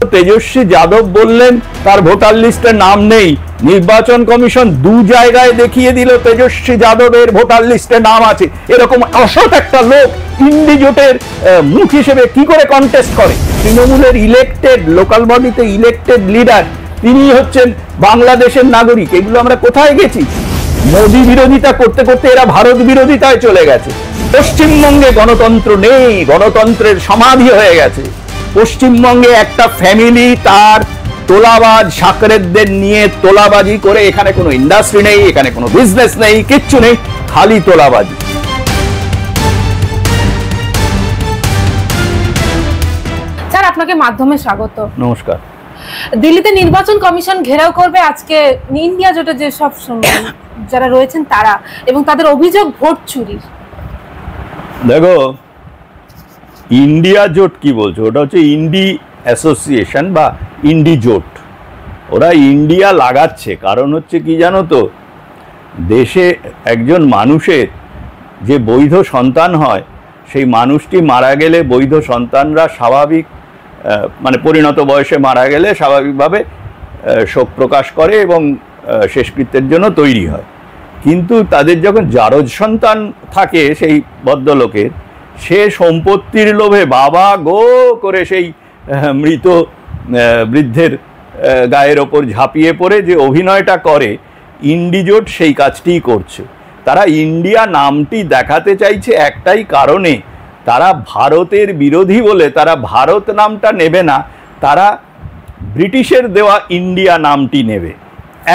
তেজস্বী যাদব বললেন তার ভোটার লিস্টে নাম নেই, নির্বাচন কমিশন দু জায়গায় দেখিয়ে দিল তেজস্বী যাদবের ভোটার লিস্টে নাম আছে। এরকম অসৎ একটা লোক ইন্ডি জোটের মুখ হিসেবে কি করে কন্টেস্ট করে? তৃণমূলের ইলেক্টেড, লোকাল বডিতে ইলেক্টেড লিডার, তিনি হচ্ছেন বাংলাদেশের নাগরিক। এগুলো আমরা কোথায় গেছি? মোদী বিরোধিতা করতে করতে এরা ভারত বিরোধিতায় চলে গেছে। পশ্চিমবঙ্গে গণতন্ত্র নেই, গণতন্ত্রের সমাধি হয়ে গেছে। পশ্চিমবঙ্গে একটা ফ্যামিলি তার তোলাবাজ সাকরেদদের নিয়ে তোলাবাজি করে, এখানে কোনো ইন্ডাস্ট্রি নেই, এখানে কোনো বিজনেস নেই, কিচ্ছু নেই, খালি তোলাবাজি। স্যার, আপনাকে মাধ্যমে স্বাগত। নমস্কার। দিল্লিতে নির্বাচন কমিশন ঘেরাও করবে আজকে ইন্ডিয়া জোটে যে সব যারা রয়েছেন তারা, এবং তাদের অভিযোগ ভোট চুরির। দেখো, ইন্ডিয়া জোট কি বলছো? ওটা হচ্ছে ইন্ডি অ্যাসোসিয়েশন বা ইন্ডি জোট। ওরা ইন্ডিয়া লাগাচ্ছে কারণ হচ্ছে কি জানো তো, দেশে একজন মানুষের যে বৈধ সন্তান হয়, সেই মানুষটি মারা গেলে বৈধ সন্তানরা স্বাভাবিক মানে পরিণত বয়সে মারা গেলে স্বাভাবিকভাবে শোক প্রকাশ করে এবং শেষকৃত্যের জন্য তৈরি হয়। কিন্তু তাদের যখন জারজ সন্তান থাকে সেই ভদ্রলোকের, সে সম্পত্তির লোভে বাবা গো করে সেই মৃত বৃদ্ধের গায়ের ওপর ঝাঁপিয়ে পড়ে যে অভিনয়টা করে, ইন্ডিজোট সেই কাজটিই করছে। তারা ইন্ডিয়া নামটি দেখাতে চাইছে একটাই কারণে, তারা ভারতের বিরোধী বলে তারা ভারত নামটা নেবে না, তারা ব্রিটিশের দেওয়া ইন্ডিয়া নামটি নেবে।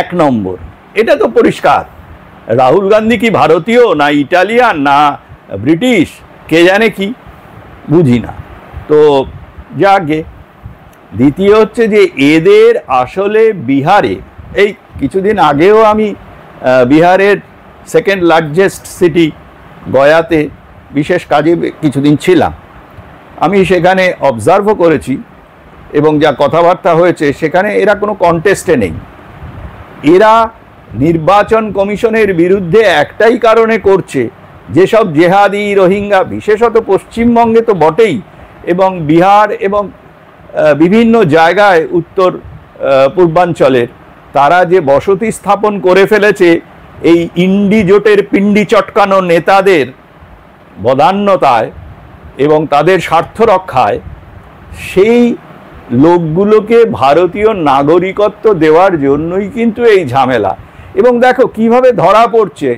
এক নম্বর, এটা তো পরিষ্কার। রাহুল গান্ধী কি ভারতীয় না ইটালিয়ান না ব্রিটিশ, কে জানে কি, বুঝি না তো যাকে। দ্বিতীয় হচ্ছে যে এদের আসলে বিহারে, এই কিছুদিন আগেও আমি বিহারের সেকেন্ড লার্জেস্ট সিটি গয়াতে বিশেষ কাজে কিছুদিন ছিলাম। আমি সেখানে অবজার্ভও করেছি এবং যা কথাবার্তা হয়েছে সেখানে এরা কোনো কন্টেস্টে নেই। এরা নির্বাচন কমিশনের বিরুদ্ধে একটাই কারণে করছে, যেসব জেহাদি রোহিঙ্গা বিশেষত পশ্চিমবঙ্গে তো বটেই, এবং বিহার এবং বিভিন্ন জায়গায় উত্তর পূর্বাঞ্চলের তারা যে বসতি স্থাপন করে ফেলেছে এই ইন্ডি জোটের পিণ্ডি চটকানো নেতাদের বদান্যতায় এবং তাদের স্বার্থ রক্ষায়, সেই লোকগুলোকে ভারতীয় নাগরিকত্ব দেওয়ার জন্যই কিন্তু এই ঝামেলা। এবং দেখো কিভাবে ধরা পড়ছে,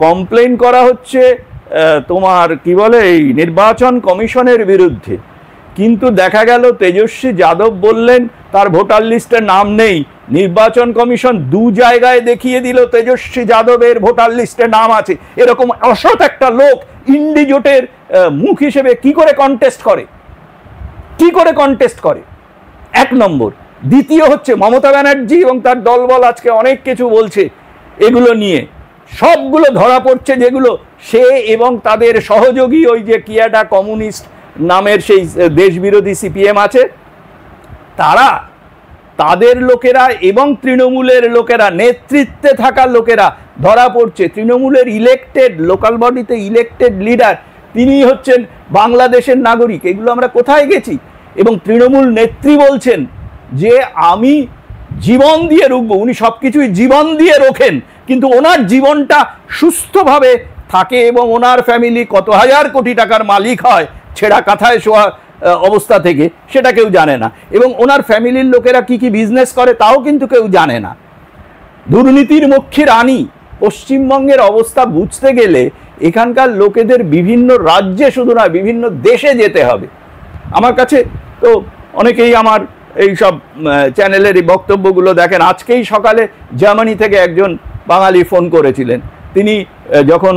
কমপ্লেন করা হচ্ছে তোমার কি বলে এই নির্বাচন কমিশনের বিরুদ্ধে, কিন্তু দেখা গেল তেজস্বী যাদব বললেন তার ভোটার লিস্টে নাম নেই, নির্বাচন কমিশন দু জায়গায় দেখিয়ে দিল তেজস্বী যাদবের ভোটার লিস্টে নাম আছে। এরকম অসৎ একটা লোক ইন্ডি জোটের মুখ হিসেবে কি করে কন্টেস্ট করে? কি করে কন্টেস্ট করে? এক নম্বর। দ্বিতীয় হচ্ছে মমতা ব্যানার্জি এবং তার দলবল আজকে অনেক কিছু বলছে, এগুলো নিয়ে সবগুলো ধরা পড়ছে, যেগুলো সে এবং তাদের সহযোগী ওই যে কিয়াডা কমিউনিস্ট নামের সেই দেশবিরোধী সিপিএম আছে, তারা, তাদের লোকেরা এবং তৃণমূলের লোকেরা, নেতৃত্বে থাকা লোকেরা ধরা পড়ছে। তৃণমূলের ইলেক্টেড, লোকাল বডিতে ইলেক্টেড লিডার, তিনি হচ্ছেন বাংলাদেশের নাগরিক। এগুলো আমরা কোথায় গেছি? এবং তৃণমূল নেত্রী বলছেন যে আমি জীবন দিয়ে রুখবো। উনি সব কিছুই জীবন দিয়ে রোখেন, কিন্তু ওনার জীবনটা সুস্থভাবে থাকে এবং ওনার ফ্যামিলি কত হাজার কোটি টাকার মালিক হয় ছেঁড়া কাঁথায় শোয়া অবস্থা থেকে, সেটা কেউ জানে না। এবং ওনার ফ্যামিলির লোকেরা কি কি বিজনেস করে তাও কিন্তু কেউ জানে না। দুর্নীতির মক্ষী রানী। পশ্চিমবঙ্গের অবস্থা বুঝতে গেলে এখানকার লোকেদের বিভিন্ন রাজ্যে শুধু নয়, বিভিন্ন দেশে যেতে হবে। আমার কাছে তো অনেকেই আমার এই সব চ্যানেলের এই বক্তব্যগুলো দেখেন। আজকেই সকালে জার্মানি থেকে একজন বাঙালি ফোন করেছিলেন। তিনি যখন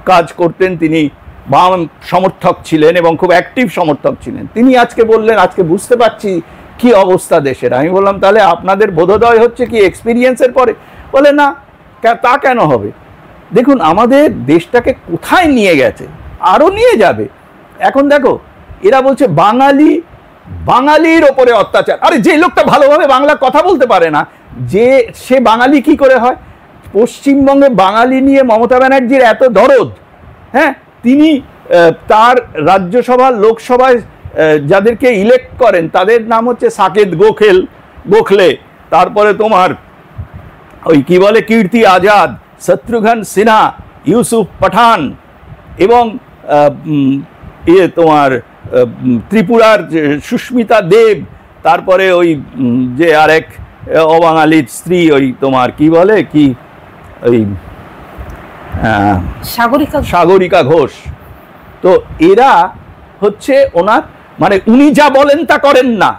কাজ করতেন তিনি বাম সমর্থক ছিলেন এবং খুব অ্যাক্টিভ সমর্থক ছিলেন। তিনি আজকে বললেন আজকে বুঝতে পারছি কি অবস্থা দেশের। আমি বললাম তাহলে আপনাদের বোধোদয় হচ্ছে কি এক্সপিরিয়েন্সের পরে? বলে না, তা কেন হবে? দেখুন আমাদের দেশটাকে কোথায় নিয়ে গেছে, আরও নিয়ে যাবে। এখন দেখো এরা বলছে বাঙালি, বাঙালির ওপরে অত্যাচার। আরে যে লোকটা ভালোভাবে বাংলা কথা বলতে পারে না, যে সে বাঙালি কি করে হয়? পশ্চিমবঙ্গে বাঙালি নিয়ে মমতা ব্যানার্জির এত দরদ, হ্যাঁ, তিনি তার রাজ্যসভা লোকসভায় যাদেরকে ইলেক্ট করেন তাদের নাম হচ্ছে সাকেত গোখলে, তারপরে তোমার ওই কি বলে কীর্তি আজাদ, শত্রুঘ্ন সিনহা, ইউসুফ পাঠান এবং তোমার ত্রিপুরার সুস্মিতা দেব, তারপরে ওই যে আরেক অবাঙালির স্ত্রী ওই তোমার কি বলে কি ওই সাগরিকা ঘোষ। তো এরা হচ্ছে ওনার মানে উনি যা বলেন তা করেন না।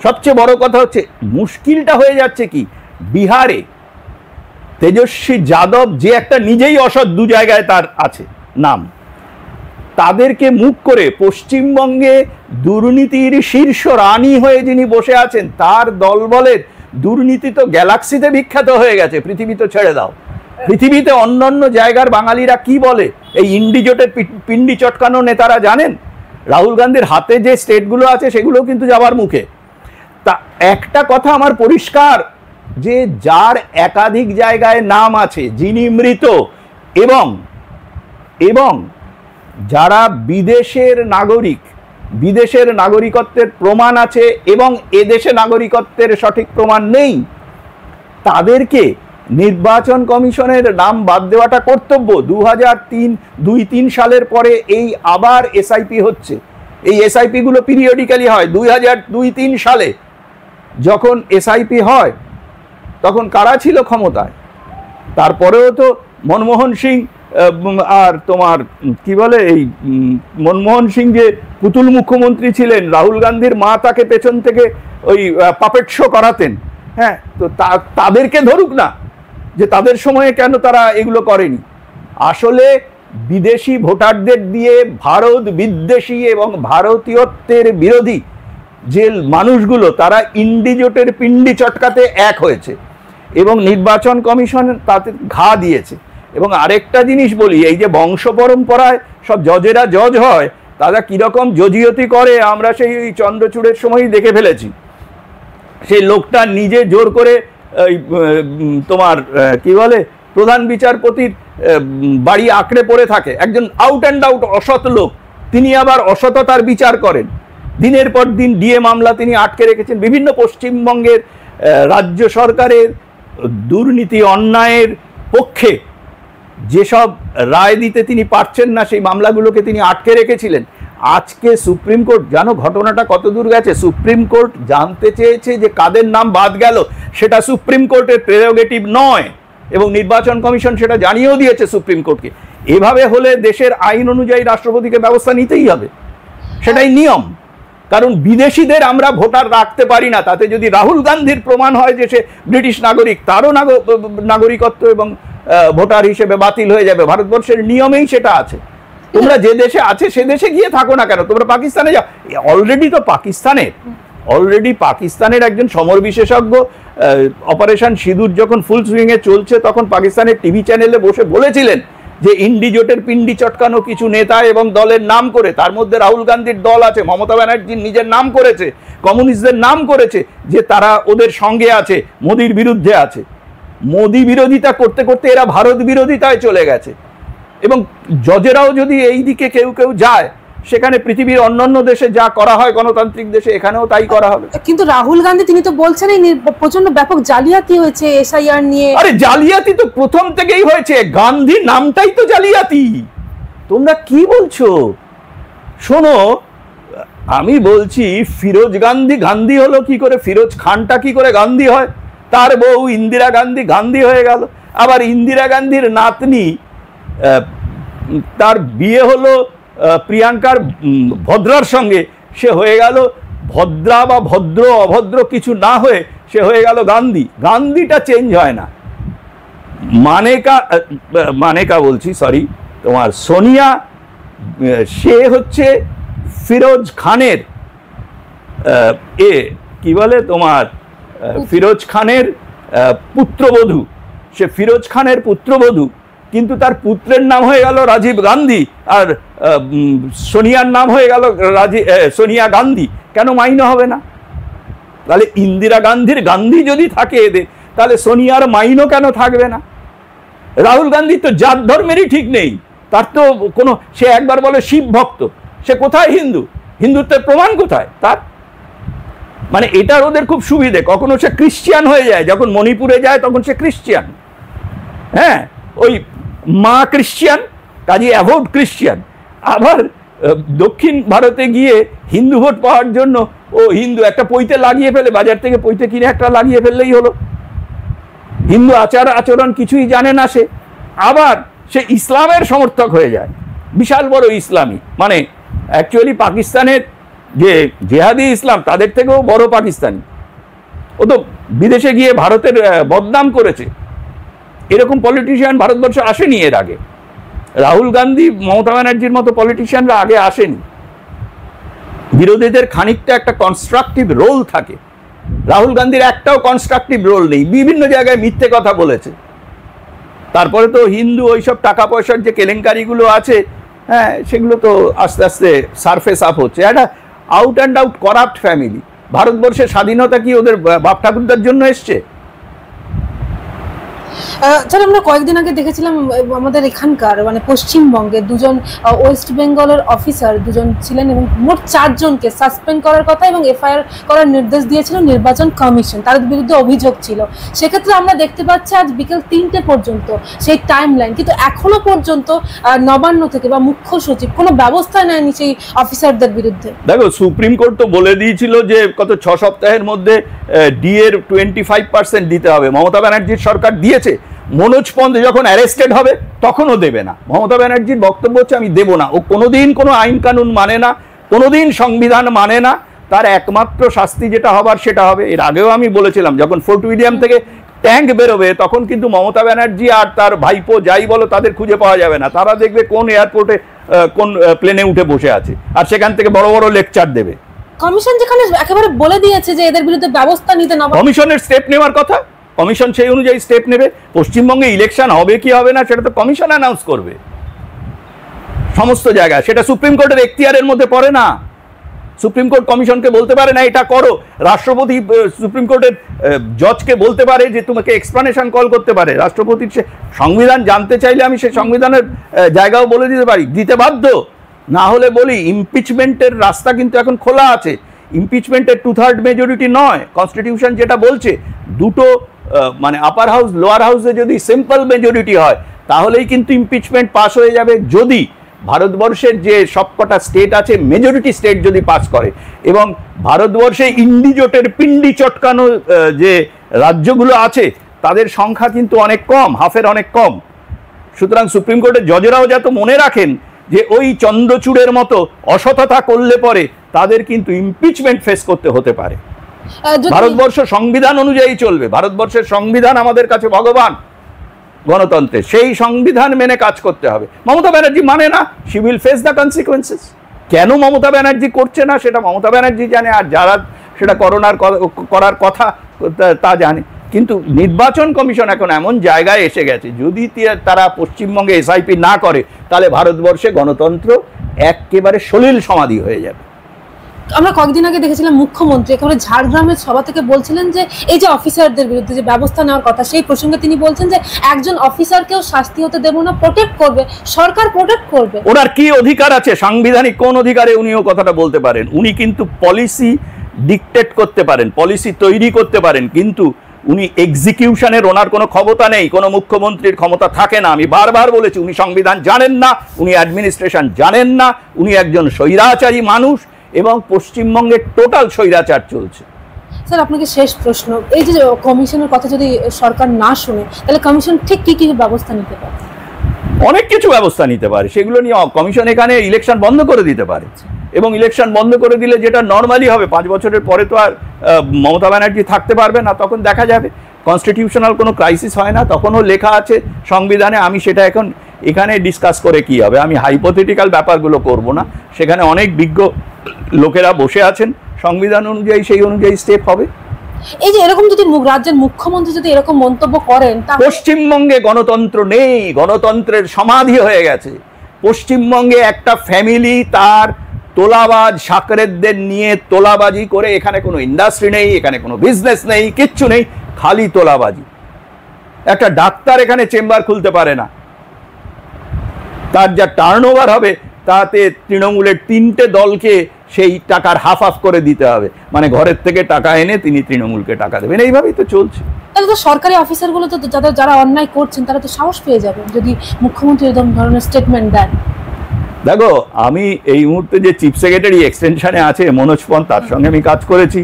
সবচেয়ে বড় কথা হচ্ছে মুশকিলটা হয়ে যাচ্ছে কি বিহারে তেজস্বী যাদব যে একটা নিজেই অসৎ, দু জায়গায় তার আছে নাম, তাদেরকে মুখ করে পশ্চিমবঙ্গে দুর্নীতির শীর্ষ রানী হয়ে যিনি বসে আছেন তার দলবলের দুর্নীতি তো গ্যালাক্সিতে বিখ্যাত হয়ে গেছে, পৃথিবী তো ছেড়ে দাও। পৃথিবীতে অন্যান্য জায়গার বাঙালিরা কি বলে এই ইন্ডিজোটের পিন্ডি চটকানো নেতারা জানেন? রাহুল গান্ধীর হাতে যে স্টেটগুলো আছে সেগুলো কিন্তু যাবার মুখে। তা একটা কথা আমার পরিষ্কার যে যার একাধিক জায়গায় নাম আছে, যিনি মৃত এবং যারা বিদেশের নাগরিক, বিদেশের নাগরিকত্বের প্রমাণ আছে এবং এদেশে নাগরিকত্বের সঠিক প্রমাণ নেই, তাদেরকে নির্বাচন কমিশনের নাম বাদ দেওয়াটা কর্তব্য। 2002-3 সালের পরে এই আবার এসআইপি হচ্ছে। এই এসআইপি গুলো পিরিয়ডিক্যালি হয়। 2002-3 সালে যখন এসআইপি হয় তখন কারা ছিল ক্ষমতায়? তারপরেও তো মনমোহন সিং আর তোমার কি বলে এই মনমোহন সিং যে পুতুল মুখ্যমন্ত্রী ছিলেন, রাহুল গান্ধীর মা তাকে পেছন থেকে ওই পাপেট শো করাতেন। হ্যাঁ, তো তাদেরকে ধরুক না যে তাদের সময়ে কেন তারা এগুলো করেনি। আসলে বিদেশি ভোটারদের দিয়ে ভারত বিদ্বেষী এবং ভারতীয়ত্বের বিরোধী যে মানুষগুলো তারা ইন্ডিজোটের পিন্ডি চটকাতে এক হয়েছে এবং নির্বাচন কমিশন তাতে ঘা দিয়েছে। এবং আরেকটা জিনিস বলি, এই যে বংশ পরম্পরায় সব জজেরা জজ হয়, তারা কিরকম জজিয়তি করে আমরা সেই চন্দ্রচূড়ের সময়ই দেখে ফেলেছি। সেই লোকটা নিজে জোর করে তোমার কি বলে প্রধান বিচারপতির বাড়ি আঁকড়ে পড়ে থাকে, একজন আউট অ্যান্ড আউট অসৎ লোক, তিনি আবার অসততার বিচার করেন। দিনের পর দিন ডিএ মামলা তিনি আটকে রেখেছেন। বিভিন্ন পশ্চিমবঙ্গের রাজ্য সরকারের দুর্নীতি অন্যায়ের পক্ষে যেসব রায় দিতে তিনি পারছেন না সেই মামলাগুলোকে তিনি আটকে রেখেছিলেন। আজকে সুপ্রিম কোর্ট, জানো ঘটনাটা কত দূর গেছে? সুপ্রিম কোর্ট জানতে চেয়েছে যে কাদের নাম বাদ গেল, সেটা সুপ্রিম কোর্টের প্রেরোগেটিভ নয় এবং নির্বাচন কমিশন সেটা জানিয়েও দিয়েছে সুপ্রিম কোর্টকে। এভাবে হলে দেশের আইন অনুযায়ী রাষ্ট্রপতিকে ব্যবস্থা নিতেই হবে, সেটাই নিয়ম। কারণ বিদেশিদের আমরা ভোটার রাখতে পারি না। তাতে যদি রাহুল গান্ধীর প্রমাণ হয় যে সে ব্রিটিশ নাগরিক, তারও নাগরিকত্ব এবং ভোটার হিসেবে বাতিল হয়ে যাবে। ভারতবর্ষের নিয়মেই সেটা আছে। তোমরা যে দেশে আছে সে দেশে গিয়ে থাকো না কেন, তোমরা পাকিস্তানে যাও। অলরেডি পাকিস্তানের একজন সমর বিশেষজ্ঞ অপারেশন সিঁদুর যখন ফুল সুইংয়ে চলছে তখন পাকিস্তানের টিভি চ্যানেলে বসে বলেছিলেন যে ইন্ডিজোটের পিন্ডি চটকানো কিছু নেতা এবং দলের নাম করে, তার মধ্যে রাহুল গান্ধীর দল আছে, মমতা ব্যানার্জির নিজের নাম করেছে, কমিউনিস্টদের নাম করেছে, যে তারা ওদের সঙ্গে আছে, মোদির বিরুদ্ধে আছে। মোদি বিরোধিতা করতে করতে এরা ভারত বিরোধিতায় চলে গেছে। এবং জজেরাও যদি এই দিকে কেউ কেউ যায়, সেখানে পৃথিবীর অন্যান্য দেশে যা করা হয় গণতান্ত্রিক দেশে, এখানেও তাই করা হবে। কিন্তু রাহুল গান্ধী তিনি তো বলছেন এই প্রচন্ড ব্যাপক জালিয়াতি হয়েছে এসআইআর নিয়ে। আরে জালিয়াতি তো প্রথম থেকেই হয়েছে, গান্ধী নামটাই তো জালিয়াতি। তোমরা কি বলছো? শোনো, আমি বলছি ফিরোজ গান্ধী হলো কি করে, ফিরোজ খানটা কি করে গান্ধী হয়? তার বউ ইন্দিরা গান্ধী হয়ে গেল। আবার ইন্দিরা গান্ধীর নাতনি, তার বিয়ে হলো প্রিয়াঙ্কার ভদ্রার সঙ্গে, সে হয়ে গেল ভদ্রা বা ভদ্র অভদ্র কিছু না হয়ে সে হয়ে গেল গান্ধী। গান্ধীটা চেঞ্জ হয় না। মানেকা বলছি, সরি, তোমার সোনিয়া, সে হচ্ছে ফিরোজ খানের কি বলে তোমার ফিরোজ খানের পুত্রবধূ। সে ফিরোজ খানের পুত্রবধূ, কিন্তু তার পুত্রের নাম হয়ে গেল রাজীব গান্ধী আর সোনিয়ার নাম হয়ে গেল সোনিয়া গান্ধী। কেন মাইনে হবে না? তাহলে ইন্দিরা গান্ধীর গান্ধী যদি থাকে এদের, তাহলে সোনিয়ার মাইনও কেন থাকবে না? রাহুল গান্ধী তো জাত ধর্মেরই ঠিক নেই, তার তো কোনো, সে একবার বলে শিব ভক্ত, সে কোথায় হিন্দু? হিন্দুত্বের প্রমাণ কোথায় তার? মানে এটার ওদের খুব সুবিধে, কখনো সে ক্রিশ্চিয়ান হয়ে যায়, যখন মণিপুরে যায় তখন সে ক্রিশ্চিয়ান, হ্যাঁ, ওই মা ক্রিশ্চিয়ান, কাজে অ্যাভোড ক্রিশ্চিয়ান। আবার দক্ষিণ ভারতে গিয়ে হিন্দু ভোট পাওয়ার জন্য ও হিন্দু, একটা পৈতে লাগিয়ে ফেলে, বাজার থেকে পৈতে কিনে একটা লাগিয়ে ফেললেই হলো। হিন্দু আচার আচরণ কিছুই জানে না সে। আবার সে ইসলামের সমর্থক হয়ে যায়, বিশাল বড় ইসলামী, মানে অ্যাকচুয়ালি পাকিস্তানের যে জেহাদি ইসলাম তাদের থেকেও বড় পাকিস্তানি। ও তো বিদেশে গিয়ে ভারতের বদনাম করেছে। এরকম পলিটিশিয়ান ভারতবর্ষে আসেনি এর আগে। রাহুল গান্ধী, মমতা ব্যানার্জির মতো পলিটিশিয়ানরা আগে আসেনি। বিরোধীদের খানিকটা একটা কনস্ট্রাকটিভ রোল থাকে, রাহুল গান্ধীর একটাও কনস্ট্রাকটিভ রোল নেই, বিভিন্ন জায়গায় মিথ্যে কথা বলেছে। তারপরে তো হিন্দু ওইসব টাকা পয়সার যে কেলেঙ্কারিগুলো আছে, হ্যাঁ, সেগুলো তো আস্তে আস্তে সারফেস আপ হচ্ছে। একটা out and out corrupt family. ভারতবর্ষের স্বাধীনতা কি ওদের বাপ ঠাকুরদার জন্য এসছে? স্যার, আমরা কয়েকদিন আগে দেখেছিলাম আমাদের এখানকার মানে পশ্চিমবঙ্গে দুজন ওয়েস্ট বেঙ্গলের অফিসার দুজন ছিলেন এবং মোট 4 জনকে সাসপেন্ড করার কথা এবং এফআইআর করার নির্দেশ দিয়েছিল নির্বাচন কমিশন, তাদের বিরুদ্ধে অভিযোগ ছিল। সেক্ষেত্রে আমরা দেখতে পাচ্ছি আজ বিকেল 3টে পর্যন্ত সেই টাইম লাইন, কিন্তু এখনো পর্যন্ত নবান্ন থেকে বা মুখ্য সচিব কোনো ব্যবস্থা নেয়নি সেই অফিসারদের বিরুদ্ধে। দেখো, সুপ্রিম কোর্ট তো বলে দিয়েছিল যে গত 6 সপ্তাহের মধ্যে ডি এর 25% দিতে হবে। মমতা ব্যানার্জির সরকার দিয়েছে। মনোজ পন্থ যখন অ্যারেস্টেড হবে তখনও দেবে না। মমতা ব্যানার্জির বক্তব্য হচ্ছে আমি দেব না। ও কোনোদিন কোনো আইন কানুন মানে না, কোনোদিন সংবিধান মানে না। তার একমাত্র শাস্তি যেটা হবার সেটা হবে। এর আগেও আমি বলেছিলাম, যখন ফোর্ট উইলিয়াম থেকে ট্যাঙ্ক বেরোবে তখন কিন্তু মমতা ব্যানার্জি আর তার ভাইপো যাই বলো তাদের খুঁজে পাওয়া যাবে না। তারা দেখবে কোন এয়ারপোর্টে কোন প্লেনে উঠে বসে আছে, আর সেখান থেকে বড় বড় লেকচার দেবে। কমিশন যেখানে একেবারে বলে দিয়েছে যে এদের বিরুদ্ধে ব্যবস্থা নিতে না, কমিশনের স্টেপ নেওয়ার কথা, কমিশন সেই অনুযায়ী স্টেপ নেবে। পশ্চিমবঙ্গে ইলেকশন হবে কি হবে না সেটা তো কমিশন অ্যানাউন্স করবে সমস্ত জায়গায়। সেটা সুপ্রিম কোর্টের এখতিয়ারের মধ্যে পড়ে না। সুপ্রিম কোর্ট কমিশনকে বলতে পারে না এটা করো। রাষ্ট্রপতি সুপ্রিম কোর্টের জজকে বলতে পারে যে তোমাকে এক্সপ্লানেশন কল করতে পারে। রাষ্ট্রপতির সে সংবিধান জানতে চাইলে আমি সেই সংবিধানের জায়গাও বলে দিতে পারি, দিতে বাধ্য। না হলে বলি ইমপিচমেন্টের রাস্তা কিন্তু এখন খোলা আছে। ইমপিচমেন্টের 2/3 মেজরিটি নয়, কনস্টিটিউশন যেটা বলছে দুটো মানে আপার হাউস লোয়ার হাউসে যদি সিম্পল মেজরিটি হয় তাহলেই কিন্তু ইমপিচমেন্ট পাস হয়ে যাবে। যদি ভারতবর্ষের যে সবকটা স্টেট আছে মেজরিটি স্টেট যদি পাস করে, এবং ভারতবর্ষে ইন্ডিজোটের পিন্ডি চটকানো যে রাজ্যগুলো আছে তাদের সংখ্যা কিন্তু অনেক কম, হাফের অনেক কম। সুতরাং সুপ্রিম কোর্টের জজেরাও যাতে মনে রাখেন যে ওই চন্দ্রচূড়ের মতো অসততা করলে পরে তাদের কিন্তু ইমপিচমেন্ট ফেস করতে হতে পারে। ভারতবর্ষ সংবিধান অনুযায়ী চলবে। ভারতবর্ষের সংবিধান আমাদের কাছে ভগবান গণতন্ত্রে, সেই সংবিধান মেনে কাজ করতে হবে। মমতা ব্যানার্জি মানে না, she will face the consequences. কেন মমতা ব্যানার্জি করছে না সেটা মমতা ব্যানার্জি জানে, আর যারা সেটা করার কথা তা জানে। কিন্তু নির্বাচন কমিশন এখন এমন জায়গায় এসে গেছে, যদি তারা পশ্চিমবঙ্গে এসআইপি না করে তাহলে ভারতবর্ষে গণতন্ত্র একেবারে সলিল সমাধি হয়ে যাবে। আমরা কয়েকদিন আগে দেখেছিলাম মুখ্যমন্ত্রী একেবারে ঝাড়গ্রামের সভা থেকে বলছিলেন যে এই যে অফিসারদের বিরুদ্ধে যে ব্যবস্থা নেওয়ার কথা, সেই প্রসঙ্গে তিনি বলছেন যে একজন অফিসারকেও শাস্তি হতে দেব না, প্রোটেক্ট করবে সরকার, প্রোটেক্ট করবে। ওনার কি অধিকার আছে, সাংবিধানিক কোন অধিকারে উনিও কথাটা বলতে পারেন? উনি কিন্তু পলিসি ডিকটেট করতে পারেন, পলিসি তৈরি করতে পারেন, কিন্তু উনি এক্সিকিউশনের ওনার কোনো ক্ষমতা নেই। কোনো মুখ্যমন্ত্রীর ক্ষমতা থাকে না। আমি বারবার বলেছি উনি সংবিধান জানেন না, উনি অ্যাডমিনিস্ট্রেশন জানেন না, উনি একজন স্বৈরাচারী মানুষ এবং পশ্চিমবঙ্গে টোটাল স্বৈরাচার চলছে। স্যার, আপনাকে শেষ প্রশ্ন, এই যে কমিশনের কথা যদি সরকার না শুনে তাহলে কমিশন ঠিক কি কি ব্যবস্থা নিতে পারে? অনেক কিছু ব্যবস্থা নিতে পারে, সেগুলো নিয়ে কমিশন এখানে ইলেকশন বন্ধ করে দিতে পারে। এবং ইলেকশন বন্ধ করে দিলে যেটা নর্মালি হবে, 5 বছরের পরে তো আর মমতা ব্যানার্জি থাকতে পারবে না, তখন দেখা যাবে। কনস্টিটিউশনাল কোনো ক্রাইসিস হয় না, তখনও লেখা আছে সংবিধানে। আমি সেটা এখন এখানে ডিসকাস করে কি হবে, আমি হাইপোথেটিক্যাল ব্যাপারগুলো করব না। সেখানে অনেক বিজ্ঞ লোকেরা বসে আছেন, সংবিধান অনুযায়ী সেই অনুযায়ী স্টেপ হবে। এই যে এরকম যদি রাজ্যের মুখ্যমন্ত্রী যদি এরকম মন্তব্য করেন, পশ্চিমবঙ্গে গণতন্ত্র নেই, গণতন্ত্রের সমাধি হয়ে গেছে। পশ্চিমবঙ্গে একটা ফ্যামিলি তার তোলাবাজ সাকরেদদের নিয়ে তোলাবাজি করে, এখানে কোনো ইন্ডাস্ট্রি নেই, এখানে কোনো বিজনেস নেই, কিচ্ছু নেই, খালি তোলাবাজি। একটা ডাক্তার এখানে চেম্বার খুলতে পারে না। তার যা টার্নওভার হবে তাতে তৃণমূলের 3টে দলকে সেই টাকার হাফ হাফ করে দিতে হবে, মানে ঘরের থেকে টাকা এনে তিনি তৃণমূলকে টাকা দেবেন, এইভাবেই তো চলছে। তাহলে তো সরকারি অফিসারগুলো তো যারা অন্যায় করছেন তারা তো সাহস পেয়ে যাবেন যদি মুখ্যমন্ত্রী এরকম ধরনের স্টেটমেন্ট দেন। দেখো, আমি এই মুহূর্তে যে চিফ সেক্রেটারি এক্সটেনশনে আছে মনোজ পন্ত, তার সঙ্গে আমি কাজ করেছি,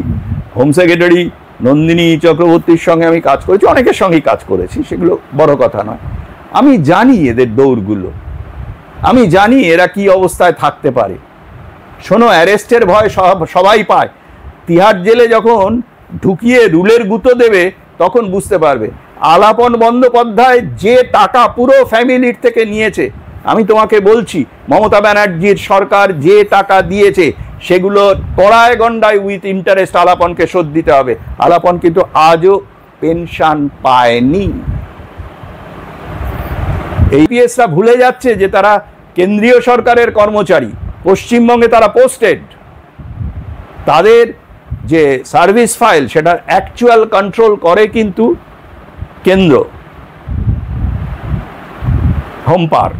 হোম সেক্রেটারি নন্দিনী চক্রবর্তীর সঙ্গে আমি কাজ করেছি, অনেকের সঙ্গেই কাজ করেছি, সেগুলো বড় কথা নয়। আমি জানি এদের দৌড়গুলো, আমি জানি এরা কি অবস্থায় থাকতে পারে। শোনো, অ্যারেস্টের ভয় সবাই পায়, তিহার জেলে যখন ঢুকিয়ে রুলের গুঁতো দেবে তখন বুঝতে পারবে। আলাপন বন্দ্যোপাধ্যায় যে টাকা পুরো ফ্যামিলির থেকে নিয়েছে, আমি তোমাকে বলছি মমতা ব্যানার্জির সরকার যে টাকা দিয়েছে সেগুলো কড়ায় গন্ডায় উইথ ইন্টারেস্ট আলাপনকে শোধ দিতে হবে। আলাপন কিন্তু আজও পেনশন পায়নি। এই পিএসরা ভুলে যাচ্ছে যে তারা কেন্দ্রীয় সরকারের কর্মচারী, পশ্চিমবঙ্গে তারা পোস্টেড, তাদের যে সার্ভিস ফাইল সেটার অ্যাকচুয়াল কন্ট্রোল করে কিন্তু কেন্দ্র, হোম পাওয়ার।